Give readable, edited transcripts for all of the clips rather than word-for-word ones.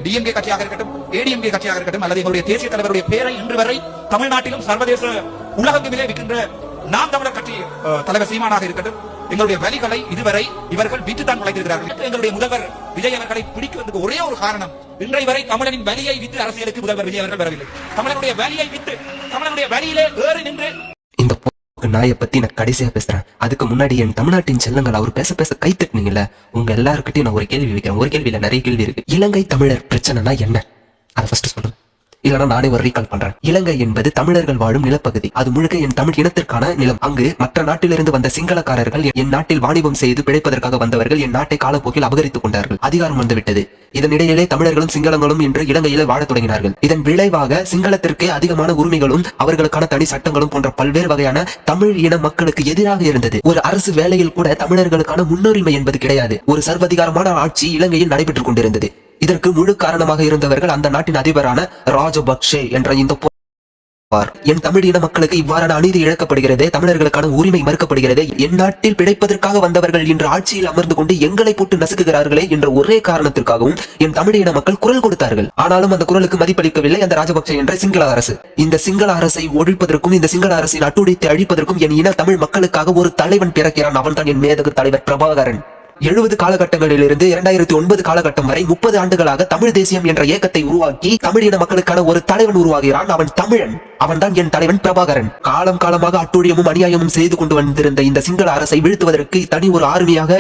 DMK கட்சியாக இருக்கட்டும், ஏடிஎம்கே கட்சியாக இருக்கட்டும், அல்லது எங்களுடைய தேசிய தலைவருடைய பெயரை இன்று வரை தமிழ்நாட்டிலும் சர்வதேச உலகத்திலே விற்கின்ற நாம் தமிழர் கட்சி தலைவர் சீமானாக இருக்கட்டும், எங்களுடைய வலிகளை இதுவரை இவர்கள் விற்றுத்தான் உழைத்திருக்கிறார்கள். எங்களுடைய முதல்வர் விஜய் அவர்களை பிடிக்கிறதுக்கு ஒரே ஒரு காரணம், இன்றை வரை தமிழனின் வலியை விட்டு அரசியலுக்கு முதல்வர் விஜய் அவர்கள் வரவில்லை. தமிழனுடைய வலியை விட்டு, தமிழனுடைய வலியிலே ஏறி நின்று இந்த நாயை பத்தி நான் கடைசியா பேசுறேன். அதுக்கு முன்னாடி என் தமிழ்நாட்டின் செல்லங்கள் அவர் பேச பேச கை தட்டுனீங்கல்ல, உங்க எல்லாருக்கிட்டையும் நான் ஒரு கேள்வி வைக்கிறேன். ஒரு கேள்வியில நிறைய கேள்வி இருக்கு. இலங்கை தமிழர் பிரச்சனைனா என்ன, அதை ஃபர்ஸ்ட் சொல்லுங்க. இல்லனா நானே ஒரு ரீகால் பண்றேன். இலங்கை என்பது தமிழர்கள் வாழும் நிலப்பகுதி. அது முழுக்க என் தமிழ் இனத்திற்கான நிலம். அங்கு மற்ற நாட்டிலிருந்து வந்த சிங்களக்காரர்கள் என் நாட்டில் வாணிபம் செய்து பிழைப்பதற்காக வந்தவர்கள் என் நாட்டை காலப்போக்கில் அபகரித்துக் கொண்டார்கள். அதிகாரம் வந்துவிட்டது. இதனிடையிலே தமிழர்களும் சிங்களங்களும் என்று இலங்கையில வாழத் தொடங்கினார்கள். இதன் விளைவாக சிங்களத்திற்கே அதிகமான உரிமைகளும் அவர்களுக்கான தனி சட்டங்களும் போன்ற பல்வேறு வகையான தமிழ் இன மக்களுக்கு எதிராக இருந்தது. ஒரு அரசு வேலையில் கூட தமிழர்களுக்கான முன்னுரிமை என்பது கிடையாது. ஒரு சர்வதிகாரமான ஆட்சி இலங்கையில் நடைபெற்றுக் கொண்டிருந்தது. இதற்கு முழு காரணமாக இருந்தவர்கள் அந்த நாட்டின் அதிபரான ராஜபக்ஷே என்ற இந்த என் தமிழ் இன மக்களுக்கு இவ்வாறான அநீதி இழக்கப்படுகிறது, தமிழர்களுக்கான உரிமை மறுக்கப்படுகிறது, என் நாட்டில் பிழைப்பதற்காக வந்தவர்கள் இன்று ஆட்சியில் அமர்ந்து கொண்டு எங்களை போட்டு நசுக்குகிறார்களே என்ற ஒரே காரணத்திற்காகவும் என் தமிழ் இன மக்கள் குரல் கொடுத்தார்கள். ஆனாலும் அந்த குரலுக்கு மதிப்பளிக்கவில்லை அந்த ராஜபக்சே என்ற சிங்கள அரசு. இந்த சிங்கள அரசை ஒழிப்பதற்கும் இந்த சிங்கள அரசின் அட்டுடைத்து அழிப்பதற்கும் என் இன தமிழ் மக்களுக்காக ஒரு தலைவன் பிறக்கிறான். அவன் தான் என் மேதகு தலைவர் பிரபாகரன். 70 காலகட்டங்களிலிருந்து 2009 காலகட்டம் வரை 30 ஆண்டுகளாக தமிழ் தேசியம் என்ற இயக்கத்தை உருவாக்கி தமிழ் இன மக்களுக்கான ஒரு தலைவன் உருவாகிறான். அவன் தமிழன். அவன் தான் என் தலைவன் பிரபாகரன். காலம் காலமாக அட்டூழியமும் அநியாயமும் செய்து கொண்டு வந்திருந்த இந்த சிங்கள அரசை வீழ்த்துவதற்கு தனி ஒரு ஆர்மியாக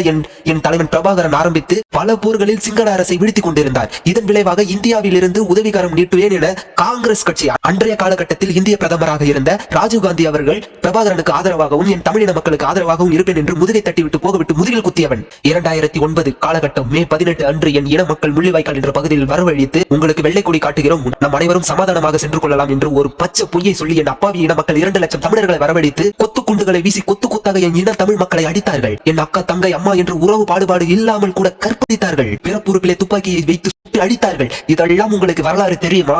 என் தலைவன் பிரபாகரன் ஆரம்பித்து பல போர்களில் சிங்கள அரசை வீழ்த்தி கொண்டிருந்தார். இதன் விளைவாக இந்தியாவில் இருந்து உதவிகரம் நீட்டுவேன் என காங்கிரஸ் கட்சி அன்றைய காலகட்டத்தில் இந்திய பிரதமராக இருந்த ராஜீவ்காந்தி அவர்கள் பிரபாகரனுக்கு ஆதரவாகவும் என் தமிழின மக்களுக்கு ஆதரவாகவும் இருப்பேன் என்று முதுகை தட்டிவிட்டு போகவிட்டு முதுகில் குத்தியவன். 2009 காலகட்டம் மே 18 அன்று என் இன மக்கள் முள்ளிவாய்க்கால் என்ற பகுதியில் வரவழைத்து உங்களுக்கு வெள்ளை கொடி காட்டுகிறோம், நம் அனைவரும் சமாதானமாக சென்று கொள்ளலாம் என்று ஒரு பச்சை பொய்யை சொல்லி என் அப்பாவி இன மக்கள் 2 லட்சம் தமிழர்களை வரவழைத்து கொத்து குண்டுகளை வீசி கொத்து கொத்தாக என் இன தமிழ் மக்களை அடித்தார்கள். என் அக்கா தங்கை அம்மா என்று உறவு பாடுபாடு இல்லாமல் கூட கற்பழித்தார்கள். பிறப்புறுப்பிலே துப்பாக்கியை வைத்து சுட்டு அடித்தார்கள். இதெல்லாம் உங்களுக்கு வரலாறு தெரியுமா?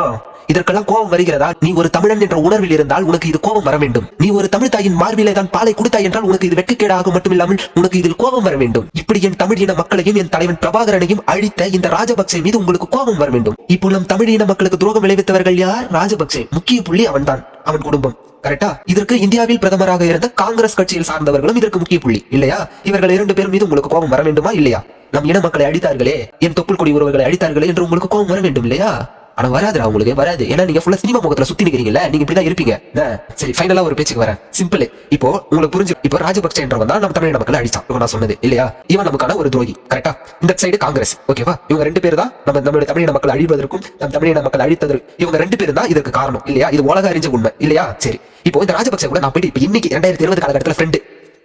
இதற்கெல்லாம் கோபம் வருகிறதா? நீ ஒரு தமிழன் என்ற உணர்வில் இருந்தால் உனக்கு இது கோபம் வர வேண்டும். நீ ஒரு தமிழ் தாயின் மார்பிலே தான் பாலை கொடுத்தாய் என்றால் உனக்கு இது வெட்கக்கேடாக மட்டுமில்லாமல் உனக்கு இதில் கோபம் வர வேண்டும். இப்படி என் தமிழ் இன மக்களையும் என் தலைவன் பிரபாகரனையும் அழித்த இந்த ராஜபக்சே மீது உங்களுக்கு கோபம் வர வேண்டும். இப்போ நம் தமிழ் இன மக்களுக்கு துரோகம் விளைவித்தவர்கள் யார்? ராஜபக்சே. முக்கிய புள்ளி அவன்தான், அவன் குடும்பம். கரெக்டா? இதற்கு இந்தியாவில் பிரதமராக இருந்த காங்கிரஸ் கட்சியில் சார்ந்தவர்களும் இதற்கு முக்கிய புள்ளி இல்லையா? இவர்கள் 2 பேர் மீது உங்களுக்கு கோபம் வர வேண்டுமா இல்லையா? நம் இன மக்களை அடித்தார்களே, என் தொப்புள் கொடி உறவுகளை அடித்தார்களே என்று உங்களுக்கு கோபம் வர வேண்டும் இல்லையா? ஆனா வராதுடா, உங்களுக்கு வராது. ஏன்னா நீங்க ஃபுல்லா சினிமா முகத்துல சுத்தி நிக்கிறீங்கல்ல, நீங்க இப்படிதான் இருப்பீங்க. சரி, ஃபைனலா ஒரு பேச்சுக்கு வரேன். சிம்பிள். இப்போ உங்களுக்கு புரிஞ்சு, இப்போ ராஜபக்சே என்றவன் தான் நம்ம தமிழ் மக்களை அடிச்சான். நான் சொன்னது இல்லையா? இவன் நமக்கான ஒரு துரோகி. கரெக்டா? இந்த சைடு காங்கிரஸ். ஓகேவா? இவங்க 2 பேர் தான் நம்மளுடைய தமிழ் மக்கள் அழிவதற்கும் நம் தமிழ் மக்கள் அழித்ததற்கும் இவங்க 2 பேரும் தான் இதற்கு காரணம் இல்லையா? இது உலக அறிஞ்ச உண்மை இல்லையா? சரி, இப்போ இந்த ராஜபக்சே கூட நான் போயிட்டு இப்ப இன்னைக்கு 2020 காலகட்டத்துல ஃப்ரெண்டு,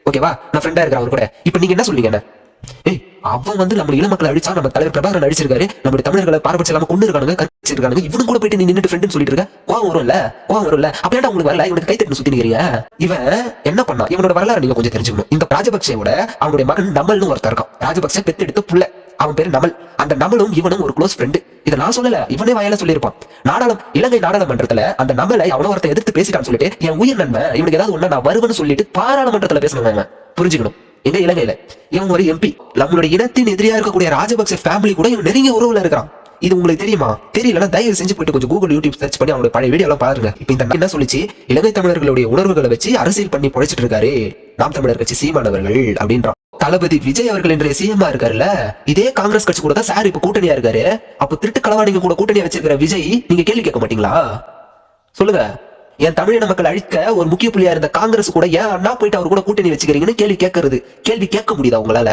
ஓகேவா, நான் ஃப்ரெண்டா இருக்கிற அவர் கூட இப்ப நீங்க என்ன சொல்லுவீங்க? அவன் வந்து நம்ம இன மக்களை அடிச்சா, நம்ம தலைவர் பிரபாகரன் அடிச்சிருக்காரு, நம்மளுடைய தமிழர்களை பாரபட்சம் இல்லாம கொண்டு இருக்கானுங்க, கற்பிச்சிருக்கானுங்க, இவனு கூட போயிட்டு நீ நின்னுட்டு ஃப்ரெண்ட் சொல்லிட்டு இருக்க, கோவம் வரும்ல? கோவம் வரும்ல? அப்படியே உங்களுக்கு வரல, இவனுக்கு கை தட்டு சுத்தி நிக்கிறீங்க. இவன் என்ன பண்ணா? இவனோட வரலாறு நீங்க கொஞ்சம் தெரிஞ்சுக்கணும். இந்த ராஜபக்சேவோட அவனுடைய மகன் நமல்னு ஒருத்தர் இருக்கான். ராஜபக்சே பெத்து எடுத்த புள்ள, அவன் பேரு நமல். அந்த நமலும் இவனும் ஒரு க்ளோஸ் ஃப்ரெண்டு. இதை நான் சொல்லல, இவனே வாயால சொல்லியிருப்பான். இலங்கை நாடாளுமன்றத்துல அந்த நமலை அவன ஒருத்த எதிர்த்து பேசிட்டான்னு சொல்லிட்டு என் உயிர் நன்மை இவனுக்கு ஏதாவது ஒண்ணு நான் வருவேன்னு சொல்லிட்டு பாராளுமன்றத்துல பேசணும். புரிஞ்சுக்கணும். எங்க இலங்கையில இவன் ஒரு எம்பி. நம்மளுடைய இனத்தின் எதிரியா இருக்கக்கூடிய ராஜபக்சே ஃபேமிலி கூட இவன் நெருங்கிய உறவுல இருக்கிறான். இது உங்களுக்கு தெரியுமா? தெரியலன்னா தயவு செஞ்சு போயிட்டு கொஞ்சம் கூகுள் யூடியூப் சர்ச் பண்ணி அவனுடைய பழைய வீடியோ எல்லாம் பாருங்க. இப்ப இந்த என்ன சொல்லிச்சு, இலங்கை தமிழர்களுடைய உணர்வுகளை வச்சு அரசியல் பண்ணி பொழைச்சிட்டு இருக்காரு நாம் தமிழர் கட்சி சீமானவர்கள் அப்படின்றான். தளபதி விஜய் அவர்கள் இன்றைய சிஎம்மா இருக்காருல்ல, இதே காங்கிரஸ் கட்சி கூட தான் சார் இப்ப கூட்டணியா இருக்காரு. அப்ப திருட்டு களவாணிங்க கூட கூட்டணியா வச்சிருக்கிற விஜய் நீங்க கேள்வி கேட்க மாட்டீங்களா? சொல்லுங்க. என் தமிழின மக்கள் அழிக்க ஒரு முக்கிய புள்ளியா இருந்த காங்கிரஸ் கூட ஏன் அண்ணா போயிட்டு அவர் கூட கூட்டணி வச்சுக்கிறீங்கன்னு கேள்வி கேட்க முடியுதா உங்களால?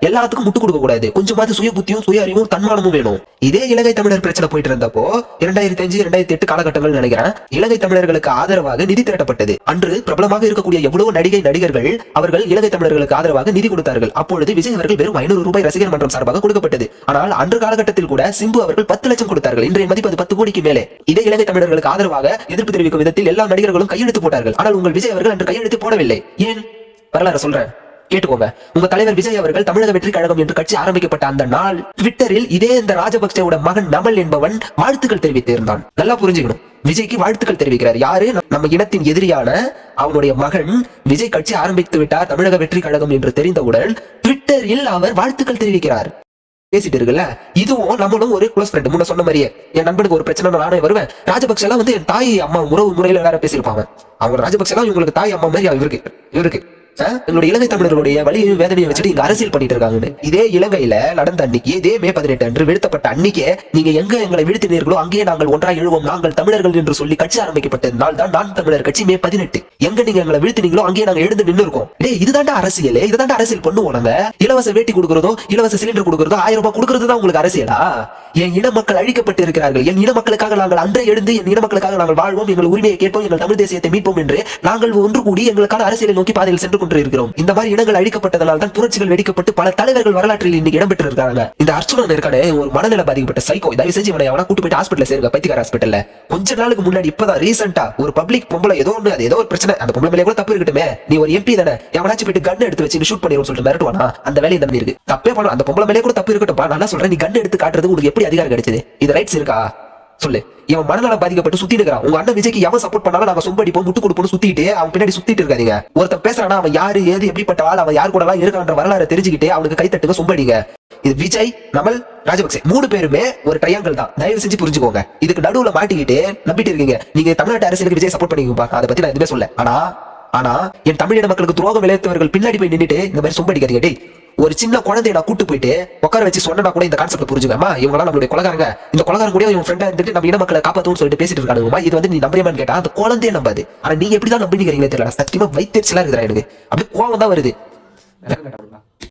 எல்லாத்துக்கும் முட்டு கொடுக்க கூடாது. கொஞ்சமாவது சுய புத்தியும் சுய அறிவும் தன்மானமும் வேணும். இதே இலங்கை தமிழர் பிரச்சனை போயிட்டு இருந்தப்போ 2005 2008 காலகட்டங்கள் நினைக்கிறேன், இலங்கை தமிழர்களுக்கு ஆதரவாக நிதி திரட்டப்பட்டது. அன்று பிரபலமாக இருக்கக்கூடிய எவ்வளவு நடிகர்கள் அவர்கள் இலங்கை தமிழர்களுக்கு ஆதரவாக நிதி கொடுத்தார்கள். அப்பொழுது விஜய் அவர்கள் வெறும் 500 ரூபாய் ரசிகர் மன்றம் சார்பாக கொடுக்கப்பட்டது. ஆனால் அன்று காலகட்டத்தில் கூட சிம்பு அவர்கள் 10 லட்சம் கொடுத்தார்கள். இன்றைய மதிப்பு அது 10 கோடிக்கு மேலே. இதே இலங்கை தமிழர்களுக்கு ஆதரவாக எதிர்ப்பு தெரிவிக்கும் விதத்தில் எல்லா நடிகர்களும் கையெழுத்து போட்டார்கள். ஆனால் உங்கள் விஜய் அவர்கள் அன்று கையெழுத்து போடவில்லை. ஏன்? வரலாறு சொல்றேன், கேட்டுக்கோங்க. உங்க தலைவர் விஜய் அவர்கள் தமிழக வெற்றி கழகம் என்று கட்சி ஆரம்பிக்கப்பட்ட அந்த நாள் ட்விட்டரில் இதே இந்த ராஜபக்சேவோட மகன் நமல் என்பவன் வாழ்த்துக்கள் தெரிவித்திருந்தான். நல்லா புரிஞ்சுக்கணும். விஜய்க்கு வாழ்த்துக்கள் தெரிவிக்கிறார் யாரு? நம்ம இனத்தின் எதிரியான அவனுடைய மகன் விஜய் கட்சி ஆரம்பித்து விட்டார் தமிழக வெற்றி கழகம் என்று தெரிந்தவுடன் ட்விட்டரில் அவர் வாழ்த்துக்கள் தெரிவிக்கிறார். பேசிட்டு இருக்குல்ல, இதுவும் நம்மளும் ஒரு க்ளோஸ் ஃப்ரெண்ட். முன்ன சொன்ன மாதிரியே என் நண்பனுக்கு ஒரு பிரச்சனை நானே வருவேன். ராஜபக்ஷ எல்லாம் வந்து என் தாய் அம்மா உறவு முறையில வேற பேசியிருப்பாங்க. அவங்க ராஜபக்ஷ எல்லாம் இவங்களுக்கு தாய் அம்மா மாதிரி இவருக்கு எங்களுடைய இலங்கை தமிழர்களுடைய வலியையும் வேதனையும் வச்சுட்டு இங்க அரசியல் பண்ணிட்டு இருக்காங்க. இதே இலங்கையில நடந்த அன்னைக்கு, இதே மே 18 அன்று வீழ்த்தப்பட்ட அன்னைக்கே நீங்க எங்க எங்களை வீழ்த்தினீர்களோ அங்கேயே நாங்கள் ஒன்றாய் எழுவோம், நாங்கள் தமிழர்கள் என்று சொல்லி கட்சி ஆரம்பிக்கப்பட்ட நாள் தான் நான் தமிழர் கட்சி மே 18. எங்க நீங்க எங்களை வீழ்த்தினீங்களோ அங்கேயே நாங்க எழுந்து நின்று இருக்கோம். இதுதான்டா அரசியல், இதுதான்டா அரசியல் பண்ணுவோம் நாங்க. இலவச வேட்டி கொடுக்கறதோ இலவச சிலிண்டர் கொடுக்கறதோ 1000 ரூபாய் கொடுக்கறது தான் உங்களுக்கு அரசியலா? என் இன மக்கள் அழிக்கப்பட்டு இருக்கிறார்கள். என் இன மக்களுக்காக நாங்கள் அன்றே எழுந்து என் இன மக்களுக்காக நாங்கள் வாழ்வோம், எங்கள் உரிமையை கேட்போம், எங்கள் தமிழ் தேசியத்தை மீட்போம் என்று நாங்கள் ஒன்று கூடி எங்களுக்கான அரசியலை நோக்கி பாதையில் சென்று கொண்டு இருக்கிறோம். இந்த மாதிரி இனங்கள் அழிக்கப்பட்டதனால் தான் புரட்சிகள் வெடிக்கப்பட்டு பல தலைவர்கள் வரலாற்றில் இன்னைக்கு இடம்பெற்று இருக்காங்க. இந்த அர்ச்சுனன் இருக்கானே, ஒரு மனநல பாதிக்கப்பட்ட சைக்கோ. தயவு செஞ்சு இவனை அவனா கூட்டு போயிட்டு ஹாஸ்பிட்டல் சேருங்க, பைத்தியக்கார ஹாஸ்பிட்டல்ல. கொஞ்ச நாளுக்கு முன்னாடி இப்பதான் ரீசெண்டா ஒரு பப்ளிக் பொம்பளை ஏதோ ஒண்ணு, அது ஏதோ ஒரு பிரச்சனை, அந்த பொம்பளை மேலே கூட தப்பு இருக்கட்டுமே, நீ ஒரு எம்பி தானே, எவனாச்சும் போயிட்டு கன் எடுத்து வச்சு ஷூட் பண்ணிடுவோம் சொல்லிட்டு மிரட்டுவானா? அந்த வேலையை நம்பி இருக்கு. தப்பே பண்ண அந்த பொம்பளை மேலே கூட தப்பு இருக்கட்டும். நான் சொல்றேன், நீ கன் எடுத்து காட்டுறது உங்களுக்கு எப்படி அதிகாரம் கிடைச்சது? இது ரைட்ஸ் இருக்கா சொல்லு? இவன் மனநலம் பாதிக்கப்பட்டு சுத்திட்டு இருக்கான். உங்க அண்ணன் விஜய்க்கு எவன் சப்போர்ட் பண்ணாலும் நாங்க சொம்படிப்போம் முட்டு கொடுப்போம் சுத்திட்டு அவன் பின்னாடி சுத்திட்டு இருக்காதீங்க. ஒருத்தன் பேசுறானா அவன் யாரு ஏது எப்படிப்பட்ட ஆள், அவன் யார் கூட எல்லாம் இருக்கான்ற வரலாறு தெரிஞ்சுக்கிட்டு அவனுக்கு கைத்தட்டுங்க, சொம்படிங்க. இது விஜய், நமல், ராஜபக்சே 3 பேருமே ஒரு ட்ரையாங்கிள் தான். தயவு செஞ்சு புரிஞ்சுக்கோங்க. இதுக்கு நடுவுல மாட்டிக்கிட்டு நம்பிட்டு இருக்கீங்க. நீங்க தமிழ்நாட்டு அரசியலுக்கு விஜய் சப்போர்ட் பண்ணிக்கோங்க, அதை பத்தி நான் எதுவுமே சொல்ல. ஆனா என் தமிழின மக்களுக்கு துரோகம் விளைவித்தவர்கள் பின்னாடி போய் நின்னுட்டு இந்த மாதிரி சொம்படிக்காதீங்க. டேய், ஒரு சின்ன குழந்தைய நான் கூட்டு போயிட்டு உட்கார வச்சு சொன்னா கூட இந்த கான்செப்ட் புரிஞ்சுக்கமா? இவங்க நம்மளுடைய கொலகாரங்க, இந்த கொலகாரங்க கூட இவங்க ஃப்ரெண்டா இருந்துட்டு நம்ம இன மக்களை காப்பாத்தும் சொல்லிட்டு பேசிட்டு இருக்காங்க. இது வந்து நீ நம்புறியான்னு கேட்டா அந்த குழந்தைய நம்பாது. ஆனா நீங்க எப்படிதான் நம்பிக்கிறீங்களே தெரியல. சத்தியமா வைத்தறிச்சலா இருக்குறா எனக்கு. அப்படியே கோவம் தான் வருது.